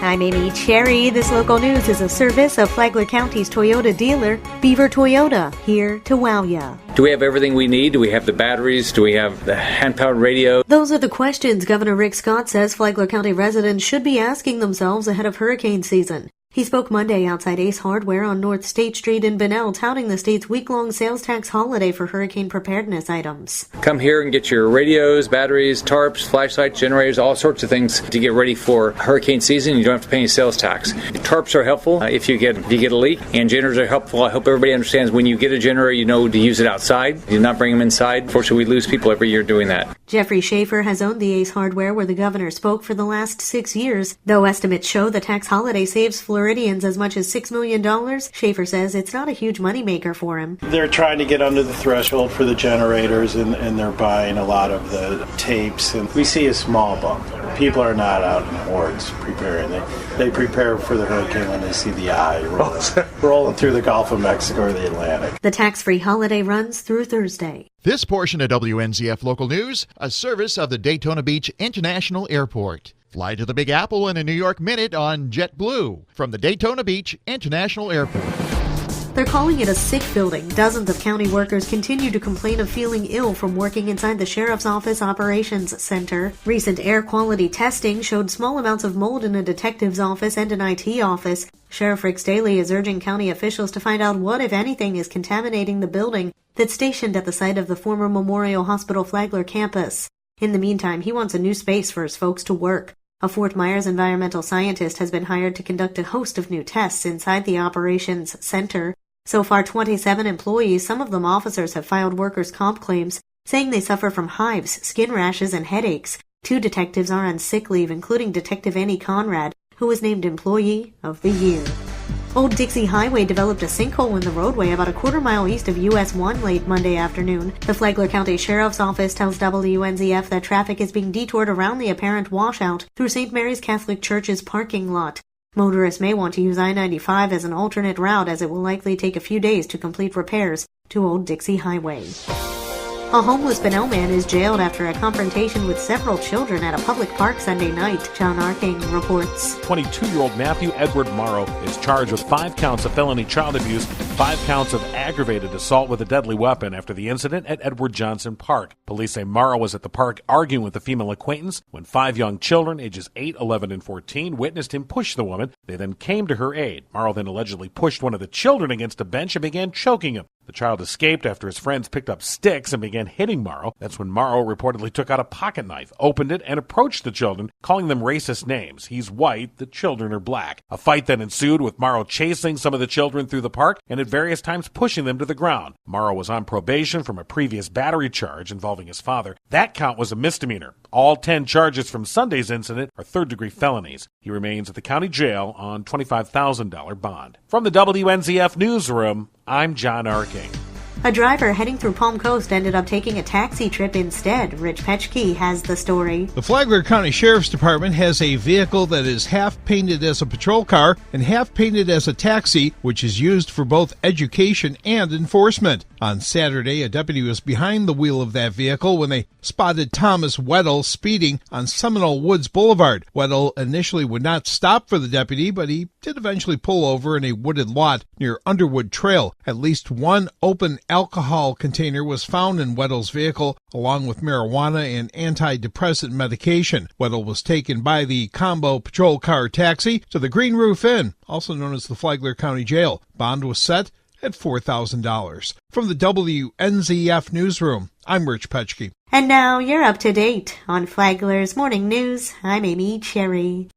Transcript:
I'm Amy Cherry. This local news is a service of Flagler County's Toyota dealer, Beaver Toyota, here to wow ya. Do we have everything we need? Do we have the batteries? Do we have the hand-powered radio? Those are the questions Governor Rick Scott says Flagler County residents should be asking themselves ahead of hurricane season. He spoke Monday outside Ace Hardware on North State Street in Bunnell, touting the state's week-long sales tax holiday for hurricane preparedness items. Come here and get your radios, batteries, tarps, flashlights, generators, all sorts of things to get ready for hurricane season. You don't have to pay any sales tax. Tarps are helpful if you get a leak, and generators are helpful. I hope everybody understands when you get a generator, you know to use it outside. You do not bring them inside. Unfortunately, we lose people every year doing that. Jeffrey Schaefer has owned the Ace Hardware where the governor spoke for the last 6 years. Though estimates show the tax holiday saves Floridians as much as $6 million, Schaefer says it's not a huge moneymaker for him. They're trying to get under the threshold for the generators, and they're buying a lot of the tapes, and we see a small bump. People are not out in hordes preparing. They prepare for the hurricane when they see the eye rolling through the Gulf of Mexico or the Atlantic. The tax-free holiday runs through Thursday. This portion of WNZF Local News, a service of the Daytona Beach International Airport. Fly to the Big Apple in a New York minute on JetBlue from the Daytona Beach International Airport. They're calling it a sick building. Dozens of county workers continue to complain of feeling ill from working inside the Sheriff's Office Operations Center. Recent air quality testing showed small amounts of mold in a detective's office and an IT office. Sheriff Rick Staley is urging county officials to find out what, if anything, is contaminating the building that's stationed at the site of the former Memorial Hospital Flagler campus. In the meantime, he wants a new space for his folks to work. A Fort Myers environmental scientist has been hired to conduct a host of new tests inside the operations center. So far, 27 employees, some of them officers, have filed workers' comp claims, saying they suffer from hives, skin rashes, and headaches. 2 detectives are on sick leave, including Detective Annie Conrad, who was named Employee of the Year. Old Dixie Highway developed a sinkhole in the roadway about a quarter-mile east of US 1 late Monday afternoon. The Flagler County Sheriff's Office tells WNZF that traffic is being detoured around the apparent washout through St. Mary's Catholic Church's parking lot. Motorists may want to use I-95 as an alternate route, as it will likely take a few days to complete repairs to Old Dixie Highway. A homeless Bunnell man is jailed after a confrontation with several children at a public park Sunday night. John Arking reports. 22-year-old Matthew Edward Morrow is charged with 5 counts of felony child abuse, 5 counts of aggravated assault with a deadly weapon after the incident at Edward Johnson Park. Police say Morrow was at the park arguing with a female acquaintance when 5 young children, ages 8, 11, and 14, witnessed him push the woman. They then came to her aid. Morrow then allegedly pushed one of the children against a bench and began choking him. The child escaped after his friends picked up sticks and began hitting Morrow. That's when Morrow reportedly took out a pocket knife, opened it, and approached the children, calling them racist names. He's white, the children are black. A fight then ensued, with Morrow chasing some of the children through the park and at various times pushing them to the ground. Morrow was on probation from a previous battery charge involving his father. That count was a misdemeanor. All 10 charges from Sunday's incident are third-degree felonies. He remains at the county jail on $25,000 bond. From the WNZF Newsroom, I'm John Arking. A driver heading through Palm Coast ended up taking a taxi trip instead. Rich Petchke has the story. The Flagler County Sheriff's Department has a vehicle that is half painted as a patrol car and half painted as a taxi, which is used for both education and enforcement. On Saturday, a deputy was behind the wheel of that vehicle when they spotted Thomas Weddle speeding on Seminole Woods Boulevard. Weddle initially would not stop for the deputy, but he did eventually pull over in a wooded lot near Underwood Trail. At least one open alcohol container was found in Weddle's vehicle, along with marijuana and antidepressant medication. Weddle was taken by the Combo Patrol Car Taxi to the Green Roof Inn, also known as the Flagler County Jail. Bond was set at $4,000. From the WNZF Newsroom, I'm Rich Petchke. And now you're up to date on Flagler's Morning News. I'm Amy Cherry.